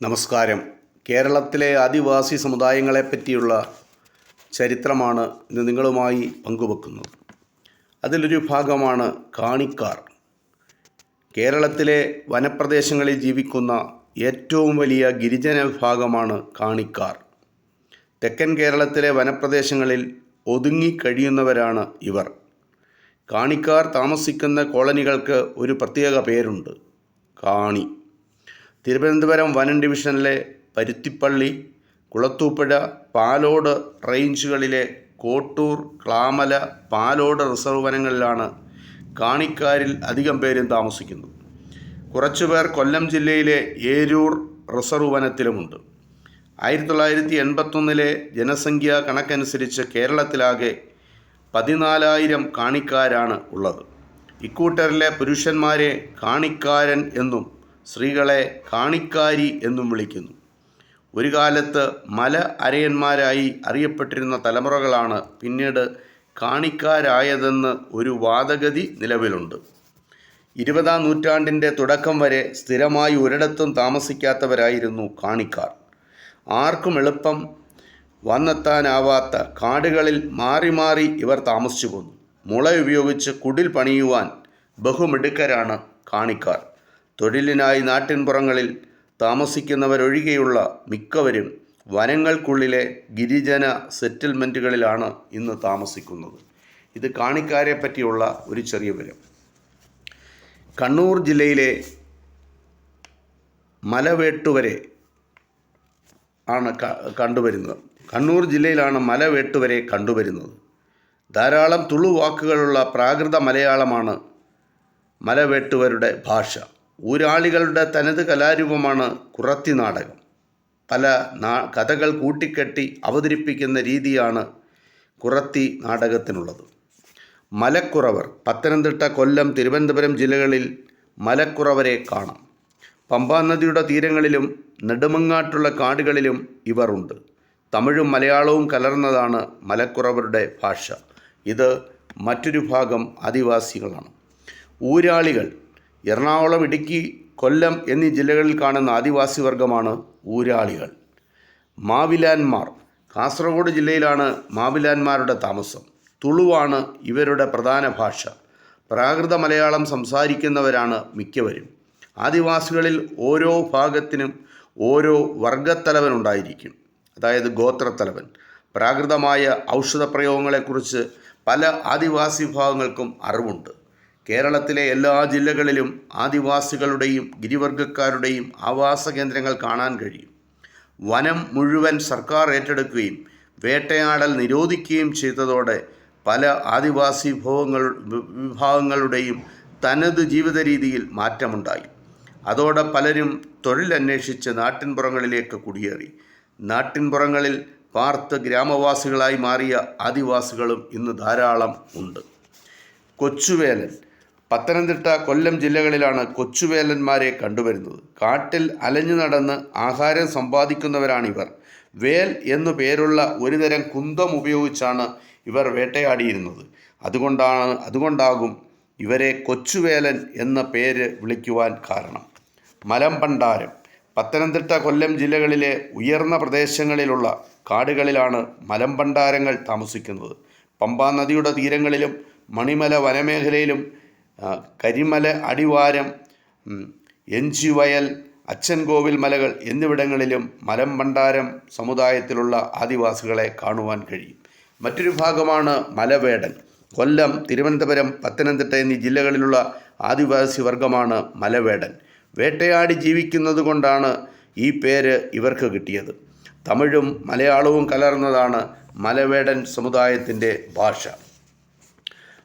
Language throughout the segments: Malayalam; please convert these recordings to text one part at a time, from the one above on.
നമസ്കാരം. കേരളത്തിലെ ആദിവാസി സമുദായങ്ങളെപ്പറ്റിയുള്ള ചരിത്രമാണ് ഇന്ന് നിങ്ങളുമായി പങ്കുവെക്കുന്നത്. അതിലൊരു ഭാഗമാണ് കാണിക്കാർ. കേരളത്തിലെ വനപ്രദേശങ്ങളിൽ ജീവിക്കുന്ന ഏറ്റവും വലിയ ഗിരിജന വിഭാഗമാണ് കാണിക്കാർ. തെക്കൻ കേരളത്തിലെ വനപ്രദേശങ്ങളിൽ ഒതുങ്ങിക്കഴിയുന്നവരാണ് ഇവർ. കാണിക്കാർ താമസിക്കുന്ന കോളനികൾക്ക് ഒരു പ്രത്യേക പേരുണ്ട്, കാണി. തിരുവനന്തപുരം വനം ഡിവിഷനിലെ പരുത്തിപ്പള്ളി, കുളത്തൂപ്പുഴ, പാലോട് റേഞ്ചുകളിലെ കോട്ടൂർ, ക്ലാമല, പാലോട് റിസർവ് വനങ്ങളിലാണ് കാണിക്കാരിൽ അധികം പേരും താമസിക്കുന്നത്. കുറച്ചുപേർ കൊല്ലം ജില്ലയിലെ ഏരൂർ റിസർവ് വനത്തിലുമുണ്ട്. 1981 ജനസംഖ്യാ കണക്കനുസരിച്ച് കേരളത്തിലാകെ 14,000 കാണിക്കാരാണ് ഉള്ളത്. ഇക്കൂട്ടരിലെ പുരുഷന്മാരെ കാണിക്കാരൻ എന്നും സ്ത്രീകളെ കാണിക്കാരി എന്നും വിളിക്കുന്നു. ഒരു കാലത്ത് മല അരയന്മാരായി അറിയപ്പെട്ടിരുന്ന തലമുറകളാണ് പിന്നീട് കാണിക്കാരായതെന്ന് ഒരു വാദഗതി നിലവിലുണ്ട്. 20-ാം നൂറ്റാണ്ടിൻ്റെ തുടക്കം വരെ സ്ഥിരമായി ഒരിടത്തും താമസിക്കാത്തവരായിരുന്നു കാണിക്കാർ. ആർക്കും എളുപ്പം വന്നെത്താനാവാത്ത കാടുകളിൽ മാറി മാറി ഇവർ താമസിച്ചു പോന്നു. മുള ഉപയോഗിച്ച് കുടിൽ പണിയുവാൻ ബഹുമിടുക്കരാണ് കാണിക്കാർ. തൊഴിലിനായി നാട്ടിൻപുറങ്ങളിൽ താമസിക്കുന്നവരൊഴികെയുള്ള മിക്കവരും വനങ്ങൾക്കുള്ളിലെ ഗിരിജന സെറ്റിൽമെൻറ്റുകളിലാണ് ഇന്ന് താമസിക്കുന്നത്. ഇത് കാണിക്കാരെ പറ്റിയുള്ള ഒരു ചെറിയ വിവരം. കണ്ണൂർ ജില്ലയിലെ മലവേട്ടുവരെ ആണ് കണ്ടുവരുന്നത്. കണ്ണൂർ ജില്ലയിലാണ് മലവേട്ടുവരെ കണ്ടുവരുന്നത്. ധാരാളം തുളു വാക്കുകളുള്ള പ്രാകൃത മലയാളമാണ് മലവേട്ടുവരുടെ ഭാഷ. ഊരാളികളുടെ തനത് കലാരൂപമാണ് കുറത്തി നാടകം. പല കഥകൾ കൂട്ടിക്കെട്ടി അവതരിപ്പിക്കുന്ന രീതിയാണ് കുറത്തി നാടകത്തിനുള്ളത്. മലക്കുറവർ പത്തനംതിട്ട, കൊല്ലം, തിരുവനന്തപുരം ജില്ലകളിൽ മലക്കുറവരെ കാണാം. പമ്പാ നദിയുടെ തീരങ്ങളിലും നെടുമങ്ങാട്ടുള്ള കാടുകളിലും ഇവർ ഉണ്ട്. തമിഴും മലയാളവും കലർന്നതാണ് മലക്കുറവരുടെ ഭാഷ. ഇത് മറ്റൊരു ഭാഗം ആദിവാസികളാണ്. ഊരാളികൾ എറണാകുളം, ഇടുക്കി, കൊല്ലം എന്നീ ജില്ലകളിൽ കാണുന്ന ആദിവാസി വർഗമാണ് ഊരാളികൾ. മാവിലാന്മാർ കാസർഗോഡ് ജില്ലയിലാണ് മാവിലാന്മാരുടെ താമസം. തുളുവാണ് ഇവരുടെ പ്രധാന ഭാഷ. പ്രാകൃത മലയാളം സംസാരിക്കുന്നവരാണ് മിക്കവരും. ആദിവാസികളിൽ ഓരോ ഭാഗത്തിനും ഓരോ വർഗത്തലവനുണ്ടായിരിക്കും, അതായത് ഗോത്രത്തലവൻ. പ്രാകൃതമായ ഔഷധപ്രയോഗങ്ങളെക്കുറിച്ച് പല ആദിവാസി വിഭാഗങ്ങൾക്കും അറിവുണ്ട്. കേരളത്തിലെ എല്ലാ ജില്ലകളിലും ആദിവാസികളുടെയും ഗിരിവർഗക്കാരുടെയും ആവാസ കേന്ദ്രങ്ങൾ കാണാൻ കഴിയും. വനം മുഴുവൻ സർക്കാർ ഏറ്റെടുക്കുകയും വേട്ടയാടൽ നിരോധിക്കുകയും ചെയ്തതോടെ പല ആദിവാസി വിഭാഗങ്ങളുടെയും തനത് ജീവിത രീതിയിൽ മാറ്റമുണ്ടായി. അതോടെ പലരും തൊഴിലന്വേഷിച്ച് നാട്ടിൻപുറങ്ങളിലേക്ക് കുടിയേറി. നാട്ടിൻപുറങ്ങളിൽ പാർത്ത് ഗ്രാമവാസികളായി മാറിയ ആദിവാസികളും ഇന്ന് ധാരാളം ഉണ്ട്. കൊച്ചുവേലൻ പത്തനംതിട്ട, കൊല്ലം ജില്ലകളിലാണ് കൊച്ചുവേലന്മാരെ കണ്ടുവരുന്നത്. കാട്ടിൽ അലഞ്ഞു നടന്ന് ആഹാരം സമ്പാദിക്കുന്നവരാണിവർ. വേൽ എന്നു പേരുള്ള ഒരുതരം കുന്തം ഉപയോഗിച്ചാണ് ഇവർ വേട്ടയാടിയിരുന്നത്. അതുകൊണ്ടാകും ഇവരെ കൊച്ചുവേലൻ എന്ന പേര് വിളിക്കുവാൻ കാരണം. മലമ്പണ്ടാരം പത്തനംതിട്ട, കൊല്ലം ജില്ലകളിലെ ഉയർന്ന പ്രദേശങ്ങളിലുള്ള കാടുകളിലാണ് മലമ്പണ്ടാരങ്ങൾ താമസിക്കുന്നത്. പമ്പാ നദിയുടെ തീരങ്ങളിലും മണിമല വനമേഖലയിലും കരിമല അടിവാരം, എഞ്ചിവയൽ, അച്ചൻകോവിൽ മലകൾ എന്നിവിടങ്ങളിലും മലമ്പണ്ടാരം സമുദായത്തിലുള്ള ആദിവാസികളെ കാണുവാൻ കഴിയും. മറ്റൊരു ഭാഗമാണ് മലവേടൻ. കൊല്ലം, തിരുവനന്തപുരം, പത്തനംതിട്ട എന്നീ ജില്ലകളിലുള്ള ആദിവാസി വർഗമാണ് മലവേടൻ. വേട്ടയാടി ജീവിക്കുന്നത് കൊണ്ടാണ് ഈ പേര് ഇവർക്ക് കിട്ടിയത്. തമിഴും മലയാളവും കലർന്നതാണ് മലവേടൻ സമുദായത്തിൻ്റെ ഭാഷ.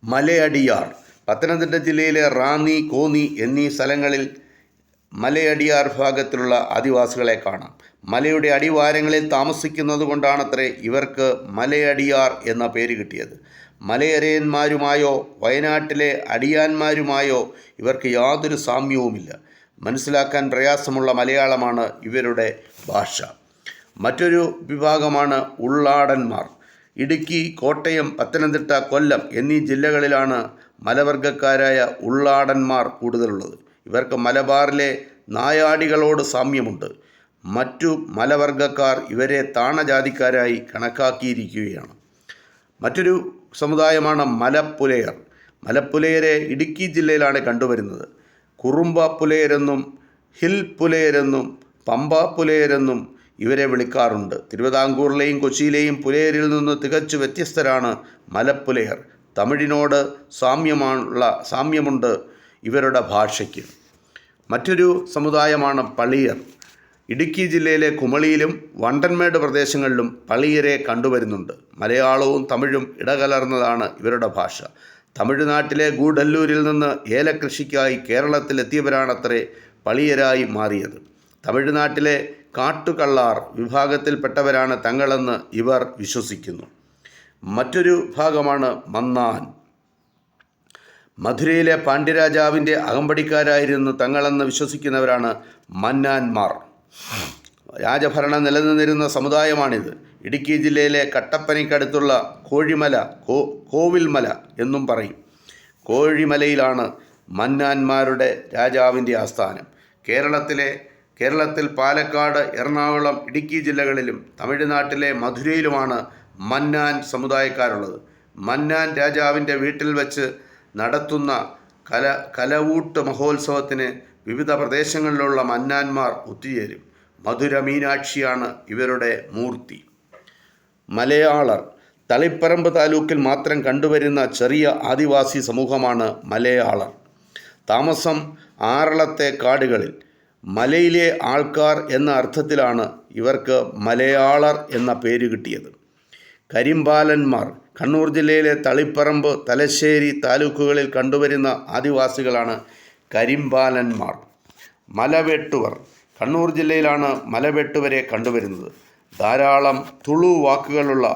മലയടിയാർ പത്തനംതിട്ട ജില്ലയിലെ റാന്നി, കോന്നി എന്നീ സ്ഥലങ്ങളിൽ മലയടിയാർ വിഭാഗത്തിലുള്ള ആദിവാസികളെ കാണാം. മലയുടെ അടിവാരങ്ങളിൽ താമസിക്കുന്നത് കൊണ്ടാണത്രേ ഇവർക്ക് മലയടിയാർ എന്ന പേര് കിട്ടിയത്. മലയരയന്മാരുമായോ വയനാട്ടിലെ അടിയാന്മാരുമായോ ഇവർക്ക് യാതൊരു സാമ്യവുമില്ല. മനസ്സിലാക്കാൻ പ്രയാസമുള്ള മലയാളമാണ് ഇവരുടെ ഭാഷ. മറ്റൊരു വിഭാഗമാണ് ഉള്ളാടന്മാർ. ഇടുക്കി, കോട്ടയം, പത്തനംതിട്ട, കൊല്ലം എന്നീ ജില്ലകളിലാണ് മലവർഗക്കാരായ ഉള്ളാടന്മാർ കൂടുതലുള്ളത്. ഇവർക്ക് മലബാറിലെ നായാടികളോട് സാമ്യമുണ്ട്. മറ്റു മലവർഗക്കാർ ഇവരെ താണജാതിക്കാരായി കണക്കാക്കിയിരിക്കുകയാണ്. മറ്റൊരു സമുദായമാണ് മലപ്പുലയർ. മലപ്പുലയരെ ഇടുക്കി ജില്ലയിലാണ് കണ്ടുവരുന്നത്. കുറുമ്പ പുലയരെന്നും ഹിൽ പുലയരെന്നും പമ്പ പുലയരെന്നും ഇവരെ വിളിക്കാറുണ്ട്. തിരുവിതാംകൂറിലെയും കൊച്ചിയിലെയും പുലയരിൽ നിന്ന് തികച്ചു വ്യത്യസ്തരാണ് മലപ്പുലയർ. തമിഴിനോട് സാമ്യമുണ്ട് ഇവരുടെ ഭാഷയ്ക്ക്. മറ്റൊരു സമുദായമാണ് പളിയർ. ഇടുക്കി ജില്ലയിലെ കുമളിയിലും വണ്ടൻമേട് പ്രദേശങ്ങളിലും പളിയരെ കണ്ടുവരുന്നുണ്ട്. മലയാളവും തമിഴും ഇടകലർന്നതാണ് ഇവരുടെ ഭാഷ. തമിഴ്നാട്ടിലെ ഗൂഡല്ലൂരിൽ നിന്ന് ഏലകൃഷിക്കായി കേരളത്തിലെത്തിയവരാണത്രേ പളിയരായി മാറിയത്. തമിഴ്നാട്ടിലെ കാട്ടുകള്ളാർ വിഭാഗത്തിൽപ്പെട്ടവരാണ് തങ്ങളെന്ന് ഇവർ വിശ്വസിക്കുന്നു. മറ്റൊരു ഭാഗമാണ് മന്നാൻ. മധുരയിലെ പാണ്ഡ്യരാജാവിൻ്റെ അകമ്പടിക്കാരായിരുന്നു തങ്ങളെന്ന് വിശ്വസിക്കുന്നവരാണ് മന്നാന്മാർ. രാജഭരണം നിലനിന്നിരുന്ന സമുദായമാണിത്. ഇടുക്കി ജില്ലയിലെ കട്ടപ്പനയ്ക്കടുത്തുള്ള കോഴിമല, കോവിൽമല എന്നും പറയും. കോഴിമലയിലാണ് മന്നാന്മാരുടെ രാജാവിൻ്റെ ആസ്ഥാനം. കേരളത്തിൽ പാലക്കാട്, എറണാകുളം, ഇടുക്കി ജില്ലകളിലും തമിഴ്നാട്ടിലെ മധുരയിലുമാണ് മന്നാൻ സമുദായക്കാരുള്ളത്. മന്നാൻ രാജാവിൻ്റെ വീട്ടിൽ വച്ച് നടത്തുന്ന കലവൂട്ട് മഹോത്സവത്തിന് വിവിധ പ്രദേശങ്ങളിലുള്ള മന്നാന്മാർ ഒത്തുചേരും. മധുര മീനാക്ഷിയാണ് ഇവരുടെ മൂർത്തി. മലയാളർ. തളിപ്പറമ്പ് താലൂക്കിൽ മാത്രം കണ്ടുവരുന്ന ചെറിയ ആദിവാസി സമൂഹമാണ് മലയാളർ. താമസം ആറളത്തെ കാടുകളിൽ. മലയിലെ ആൾക്കാർ എന്ന അർത്ഥത്തിലാണ് ഇവർക്ക് മലയാളർ എന്ന പേര് കിട്ടിയത്. കരിമ്പാലന്മാർ. കണ്ണൂർ ജില്ലയിലെ തളിപ്പറമ്പ്, തലശ്ശേരി താലൂക്കുകളിൽ കണ്ടുവരുന്ന ആദിവാസികളാണ് കരിമ്പാലന്മാർ. മലവെട്ടുവർ. കണ്ണൂർ ജില്ലയിലാണ് മലവെട്ടുവരെ കണ്ടുവരുന്നത്. ധാരാളം തുളു വാക്കുകളുള്ള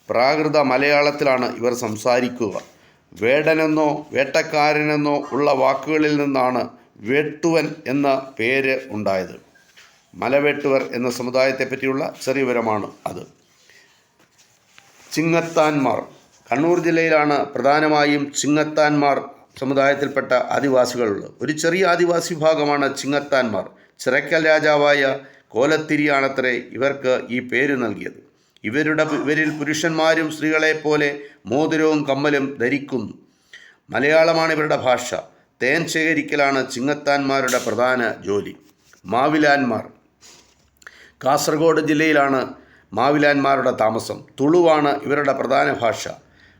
പ്രാകൃത മലയാളത്തിലാണ് ഇവർ സംസാരിക്കുക. വേടനെന്നോ വേട്ടക്കാരനെന്നോ ഉള്ള വാക്കുകളിൽ നിന്നാണ് വെട്ടുവൻ എന്ന പേര് ഉണ്ടായത്. മലവെട്ടുവർ എന്ന സമുദായത്തെപ്പറ്റിയുള്ള ചെറിയ വിവരമാണ് അത്. ചിങ്ങത്താന്മാർ. കണ്ണൂർ ജില്ലയിലാണ് പ്രധാനമായും ചിങ്ങത്താന്മാർ സമുദായത്തിൽപ്പെട്ട ആദിവാസികളുള്ളത്. ഒരു ചെറിയ ആദിവാസി വിഭാഗമാണ് ചിങ്ങത്താന്മാർ. ചിറക്കൽ രാജാവായ കോലത്തിരിയാണത്രേ ഇവർക്ക് ഈ പേര് നൽകിയത്. ഇവരിൽ പുരുഷന്മാരും സ്ത്രീകളെപ്പോലെ മോതിരവും കമ്മലും ധരിക്കുന്നു. മലയാളമാണ് ഇവരുടെ ഭാഷ. തേൻ ശേഖരിക്കലാണ് ചിങ്ങത്താന്മാരുടെ പ്രധാന ജോലി. മാവിലാന്മാർ. കാസർഗോഡ് ജില്ലയിലാണ് മാവിലാന്മാരുടെ താമസം. തുളുവാണ് ഇവരുടെ പ്രധാന ഭാഷ.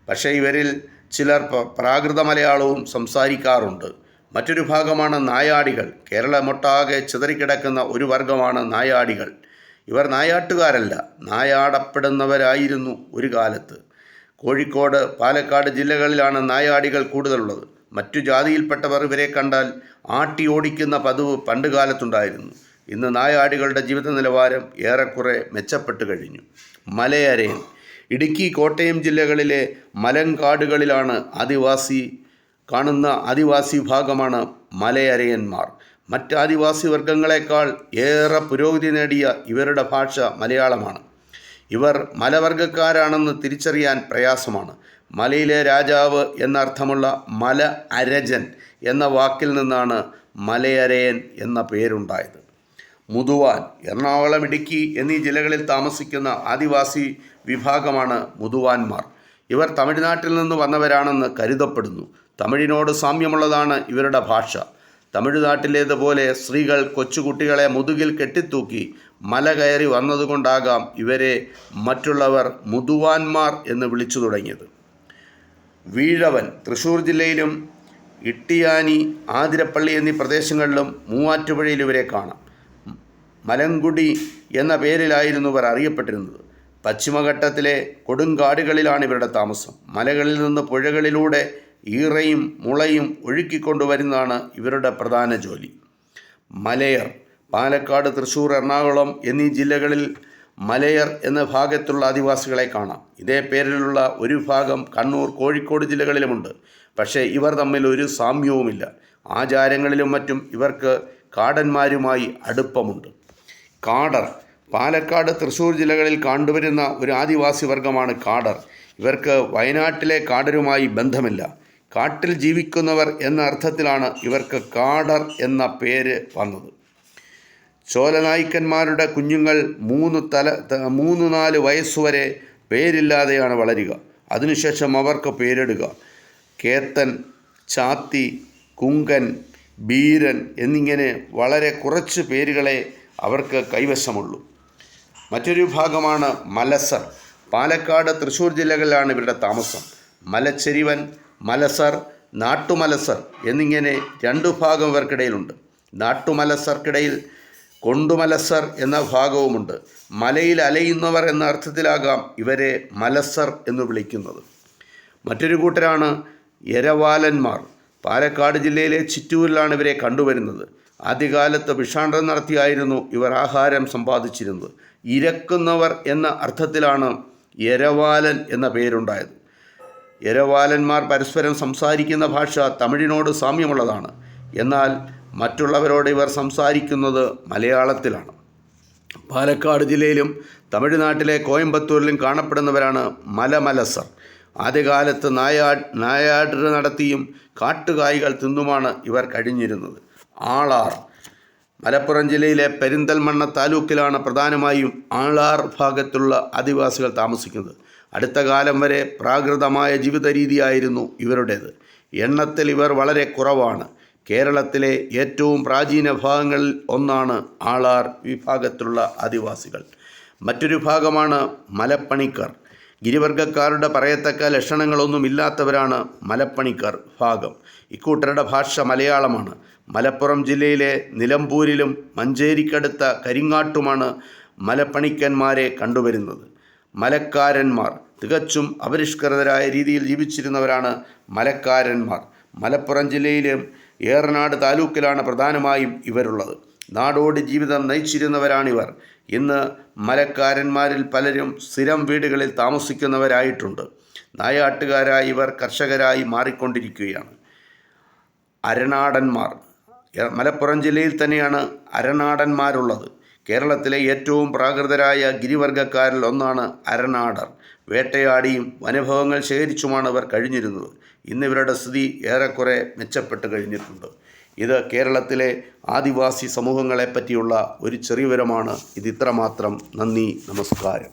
പക്ഷേ ഇവരിൽ ചിലർ പ്രാകൃത മലയാളവും സംസാരിക്കാറുണ്ട്. മറ്റൊരു ഭാഗമാണ് നായാടികൾ. കേരളമൊട്ടാകെ ചിതറിക്കിടക്കുന്ന ഒരു വർഗമാണ് നായാടികൾ. ഇവർ നായാട്ടുകാരല്ല, നായാടപ്പെടുന്നവരായിരുന്നു ഒരു കാലത്ത്. കോഴിക്കോട്, പാലക്കാട് ജില്ലകളിലാണ് നായാടികൾ കൂടുതലുള്ളത്. മറ്റു ജാതിയിൽപ്പെട്ടവർ ഇവരെ കണ്ടാൽ ആട്ടി ഓടിക്കുന്ന പതിവ് പണ്ടുകാലത്തുണ്ടായിരുന്നു. ഇന്ന് നായാടികളുടെ ജീവിത നിലവാരം ഏറെക്കുറെ മെച്ചപ്പെട്ടു കഴിഞ്ഞു. മലയരയൻ. ഇടുക്കി, കോട്ടയം ജില്ലകളിലെ മലങ്കാടുകളിലാണ് കാണുന്ന ആദിവാസി വിഭാഗമാണ് മലയരയന്മാർ. മറ്റ് ആദിവാസി വർഗങ്ങളെക്കാൾ ഏറെ പുരോഗതി നേടിയ ഇവരുടെ ഭാഷ മലയാളമാണ്. ഇവർ മലവർഗക്കാരാണെന്ന് തിരിച്ചറിയാൻ പ്രയാസമാണ്. മലയിലെ രാജാവ് എന്നർത്ഥമുള്ള മല അരജൻ എന്ന വാക്കിൽ നിന്നാണ് മലയരയൻ എന്ന പേരുണ്ടായത്. മുതുവാൻ. എറണാകുളം, ഇടുക്കി എന്നീ ജില്ലകളിൽ താമസിക്കുന്ന ആദിവാസി വിഭാഗമാണ് മുതുവാന്മാർ. ഇവർ തമിഴ്നാട്ടിൽ നിന്ന് വന്നവരാണെന്ന് കരുതപ്പെടുന്നു. തമിഴിനോട് സാമ്യമുള്ളതാണ് ഇവരുടെ ഭാഷ. തമിഴ്നാട്ടിലേതുപോലെ സ്ത്രീകൾ കൊച്ചുകുട്ടികളെ മുതുകിൽ കെട്ടിത്തൂക്കി മല കയറി വന്നതുകൊണ്ടാകാം ഇവരെ മറ്റുള്ളവർ മുതുവാന്മാർ എന്ന് വിളിച്ചു തുടങ്ങിയത്. വീഴവൻ. തൃശ്ശൂർ ജില്ലയിലും ഇട്ടിയാനി, ആതിരപ്പള്ളി എന്നീ പ്രദേശങ്ങളിലും മൂവാറ്റുപുഴയിൽ ഇവരെ കാണാം. മലങ്കുടി എന്ന പേരിലായിരുന്നു ഇവർ അറിയപ്പെട്ടിരുന്നത്. പശ്ചിമഘട്ടത്തിലെ കൊടുങ്കാടുകളിലാണ് ഇവരുടെ താമസം. മലകളിൽ നിന്ന് പുഴകളിലൂടെ ഈറയും മുളയും ഒഴുക്കിക്കൊണ്ടുവരുന്നതാണ് ഇവരുടെ പ്രധാന ജോലി. മലയർ. പാലക്കാട്, തൃശ്ശൂർ, എറണാകുളം എന്നീ ജില്ലകളിൽ മലയർ എന്ന ഭാഗത്തുള്ള ആദിവാസികളെ കാണാം. ഇതേ പേരിലുള്ള ഒരു വിഭാഗം കണ്ണൂർ, കോഴിക്കോട് ജില്ലകളിലുമുണ്ട്. പക്ഷേ ഇവർ തമ്മിൽ ഒരു സാമ്യവുമില്ല. ആചാരങ്ങളിലും മറ്റും ഇവർക്ക് കാടന്മാരുമായി അടുപ്പമുണ്ട്. കാടർ. പാലക്കാട്, തൃശ്ശൂർ ജില്ലകളിൽ കണ്ടുവരുന്ന ഒരു ആദിവാസി വർഗമാണ് കാടർ. ഇവർക്ക് വയനാട്ടിലെ കാടരുമായി ബന്ധമില്ല. കാട്ടിൽ ജീവിക്കുന്നവർ എന്ന അർത്ഥത്തിലാണ് ഇവർക്ക് കാടർ എന്ന പേര് വന്നത്. ചോലനായ്ക്കന്മാരുടെ കുഞ്ഞുങ്ങൾ 3-4 വയസ്സുവരെ പേരില്ലാതെയാണ് വളരുക. അതിനുശേഷം അവർക്ക് പേരിടുക. കേത്തൻ, ചാത്തി, കുങ്കൻ, ബീരൻ എന്നിങ്ങനെ വളരെ കുറച്ച് പേരുകളെ അവർക്ക് കൈവശമുള്ളൂ. മറ്റൊരു വിഭാഗമാണ് മലസർ. പാലക്കാട്, തൃശ്ശൂർ ജില്ലകളിലാണ് ഇവരുടെ താമസം. മലച്ചെരിവൻ, മലസർ, നാട്ടുമലസർ എന്നിങ്ങനെ 2 വിഭാഗം ഇവർക്കിടയിലുണ്ട്. നാട്ടുമലസർക്കിടയിൽ കൊണ്ടുമലസർ എന്ന ഭാഗവുമുണ്ട്. മലയിൽ അലയുന്നവർ എന്ന അർത്ഥത്തിലാകാം ഇവരെ മലസർ എന്ന് വിളിക്കുന്നത്. മറ്റൊരു കൂട്ടരാണ് എരവാലന്മാർ. പാലക്കാട് ജില്ലയിലെ ചിറ്റൂരിലാണ് ഇവരെ കണ്ടുവരുന്നത്. ആദ്യകാലത്ത് ഭിക്ഷാടനം നടത്തിയായിരുന്നു ഇവർ ആഹാരം സമ്പാദിച്ചിരുന്നത്. ഇരക്കുന്നവർ എന്ന അർത്ഥത്തിലാണ് എരവാലൻ എന്ന പേരുണ്ടായത്. എരവാലന്മാർ പരസ്പരം സംസാരിക്കുന്ന ഭാഷ തമിഴിനോട് സാമ്യമുള്ളതാണ്. എന്നാൽ മറ്റുള്ളവരോട് ഇവർ സംസാരിക്കുന്നത് മലയാളത്തിലാണ്. പാലക്കാട് ജില്ലയിലും തമിഴ്നാട്ടിലെ കോയമ്പത്തൂരിലും കാണപ്പെടുന്നവരാണ് മലമലസർ. ആദ്യകാലത്ത് നായാട്ട് നടത്തിയും കാട്ടുകായ്കൾ തിന്നുമാണ് ഇവർ കഴിഞ്ഞിരുന്നത്. ആളാർ. മലപ്പുറം ജില്ലയിലെ പെരിന്തൽമണ്ണ താലൂക്കിലാണ് പ്രധാനമായും ആളാർ ഭാഗത്തുള്ള ആദിവാസികൾ താമസിക്കുന്നത്. അടുത്ത കാലം വരെ പ്രാകൃതമായ ജീവിത രീതിയായിരുന്നു ഇവരുടേത്. എണ്ണത്തിൽ ഇവർ വളരെ കുറവാണ്. കേരളത്തിലെ ഏറ്റവും പ്രാചീന ഭാഗങ്ങളിൽ ഒന്നാണ് ആളാർ വിഭാഗത്തിലുള്ള ആദിവാസികൾ. മറ്റൊരു ഭാഗമാണ് മലപ്പണിക്കർ. ഗിരിവർഗക്കാരുടെ പറയത്തക്ക ലക്ഷണങ്ങളൊന്നുമില്ലാത്തവരാണ് മലപ്പണിക്കർ ഭാഗം. ഇക്കൂട്ടരുടെ ഭാഷ മലയാളമാണ്. മലപ്പുറം ജില്ലയിലെ നിലമ്പൂരിലും മഞ്ചേരിക്കടുത്ത കരിങ്ങാട്ടുമാണ് മലപ്പണിക്കന്മാരെ കണ്ടുവരുന്നത്. മലക്കാരന്മാർ. തികച്ചും അപരിഷ്കൃതരായ രീതിയിൽ ജീവിച്ചിരുന്നവരാണ് മലക്കാരന്മാർ. മലപ്പുറം ജില്ലയിലും ഏറനാട് താലൂക്കിലാണ് പ്രധാനമായും ഇവരുള്ളത്. നാടോടി ജീവിതം നയിച്ചിരുന്നവരാണിവർ. ഇന്ന് മലക്കാരന്മാരിൽ പലരും സ്ഥിരം വീടുകളിൽ താമസിക്കുന്നവരായിട്ടുണ്ട്. നായാട്ടുകാരായി ഇവർ കർഷകരായി മാറിക്കൊണ്ടിരിക്കുകയാണ്. അരനാടന്മാർ. മലപ്പുറം ജില്ലയിൽ തന്നെയാണ് അരനാടന്മാരുള്ളത്. കേരളത്തിലെ ഏറ്റവും പ്രാകൃതരായ ഗിരിവർഗക്കാരിൽ ഒന്നാണ് അരനാടർ. വേട്ടയാടിയും വനഭോഗങ്ങൾ ശേഖരിച്ചുമാണ് ഇവർ കഴിഞ്ഞിരുന്നത്. ഇന്നിവരുടെ സ്ഥിതി ഏറെക്കുറെ മെച്ചപ്പെട്ട് കഴിഞ്ഞിട്ടുണ്ട്. ഇത് കേരളത്തിലെ ആദിവാസി സമൂഹങ്ങളെപ്പറ്റിയുള്ള ഒരു ചെറിയ വിവരമാണ്. ഇത് ഇത്രമാത്രം. നന്ദി, നമസ്കാരം.